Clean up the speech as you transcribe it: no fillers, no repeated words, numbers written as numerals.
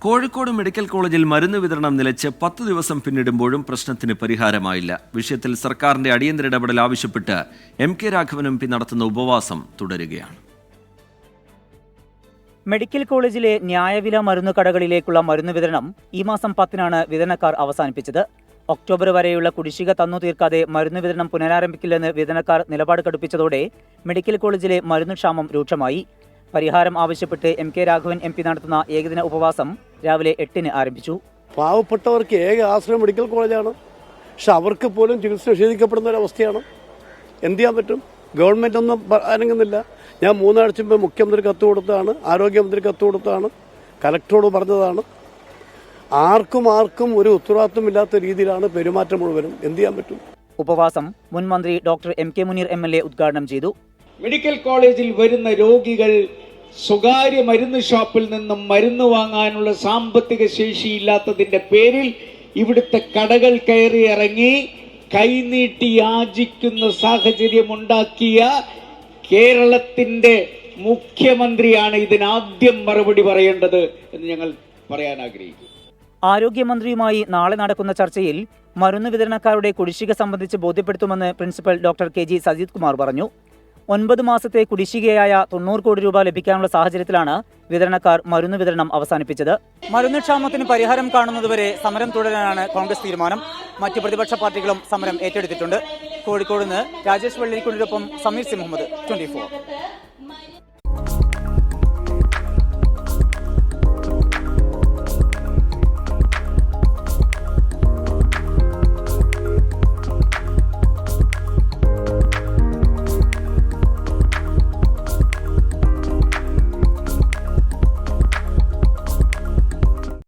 Kozhikode medical കോളേജിൽ മരുന്ന് വിതരണം നിലച്ച് 10 ദിവസം പിന്നിടുമ്പോഴും പ്രശ്നത്തിന് പരിഹാരമായില്ല. വിഷയത്തിൽ സർക്കാരിന്റെ അടിയന്തര ഇടപെടൽ ആവശ്യപ്പെട്ട് MK രാഘവൻ MP നടത്തുന്ന ഉപവാസം തുടരുകയാണ്. മെഡിക്കൽ കോളേജിലെ ന്യായവില മരുന്ന് കടകളിലേക്കുള്ള മരുന്ന് വിതരണം ഈ മാസം 10-നാണ് വിതരണക്കാർ അവസാനിപ്പിച്ചത്. ഒക്ടോബർ വരെയുള്ള കുടിശ്ശിക തന്നു തീർക്കാതെ മരുന്ന് വിതരണം പുനരാരംഭിക്കില്ലെന്ന് വിതരണക്കാർ നിലപാട് കടുപ്പിച്ചതോടെ മെഡിക്കൽ കോളേജിലെ മരുന്നുക്ഷാമം രൂക്ഷമായി. പരിഹാരം ആവശ്യപ്പെട്ട് MK രാഘവൻ MP നടത്തുന്ന ഏകദിന ഉപവാസം രാവിലെ 8-ന് ആരംഭിച്ചു. പാവപ്പെട്ടവർക്ക് ഏക ആശ്രയം മെഡിക്കൽ കോളേജാണ്. പക്ഷെ അവർക്ക് പോലും ചികിത്സ നിഷേധിക്കപ്പെടുന്ന ഒരവസ്ഥയാണ്. എന്ത് ചെയ്യാൻ പറ്റും? ഗവൺമെന്റ് ഒന്നും അനങ്ങുന്നില്ല. ഞാൻ 3 ആഴ്ച മുമ്പ് മുഖ്യമന്ത്രി കത്ത് കൊടുത്തതാണ്, ആരോഗ്യമന്ത്രി കത്ത് കൊടുത്തതാണ്, കലക്ടറോട് പറഞ്ഞതാണ്. ആർക്കും ഒരു ഉത്തരവാദിത്വമില്ലാത്ത രീതിയിലാണ് പെരുമാറ്റം മുഴുവനും. എന്ത് ചെയ്യാൻ പറ്റും? ഉപവാസം മുൻ മന്ത്രി ഡോക്ടർ MK മുനീർ MLA ഉദ്ഘാടനം ചെയ്തു. മെഡിക്കൽ കോളേജിൽ വരുന്ന രോഗികൾ സ്വകാര്യ മരുന്ന് ഷോപ്പിൽ നിന്നും മരുന്ന് വാങ്ങാനുള്ള സാമ്പത്തിക ശേഷിയില്ലാത്തതിന്റെ പേരിൽ ഇവിടുത്തെ കടകൾ കയറി ഇറങ്ങി കൈനീട്ടി യാചിക്കുന്ന സാഹചര്യമുണ്ടാക്കിയ കേരളത്തിന്റെ മുഖ്യമന്ത്രിയാണ് ഇതിനാദ്യം മറുപടി പറയേണ്ടത് എന്ന് ഞങ്ങൾ പറയാൻ ആഗ്രഹിക്കുന്നു. ആരോഗ്യമന്ത്രിയുമായി നാളെ നടക്കുന്ന ചർച്ചയിൽ മരുന്ന് വിതരണക്കാരുടെ കുടിശ്ശിക സംബന്ധിച്ച് ബോധ്യപ്പെടുത്തുമെന്ന് principal doctor KG Sajith Kumar പറഞ്ഞു. 9 മാസത്തെ കുടിശ്ശികയായ 90 കോടി രൂപ ലഭിക്കാനുള്ള സാഹചര്യത്തിലാണ് വിതരണക്കാർ മരുന്ന് വിതരണം അവസാനിപ്പിച്ചത്. മരുന്ന് ക്ഷാമത്തിന് പരിഹാരം കാണുന്നതുവരെ സമരം തുടരാനാണ് കോൺഗ്രസ് തീരുമാനം. മറ്റ് പ്രതിപക്ഷ പാർട്ടികളും സമരം ഏറ്റെടുത്തിട്ടുണ്ട്. കോഴിക്കോട് നിന്ന് രാജേഷ് വെള്ളരിക്കുണ്ടിനൊപ്പം സമീർ സി മുഹമ്മദ്, 24.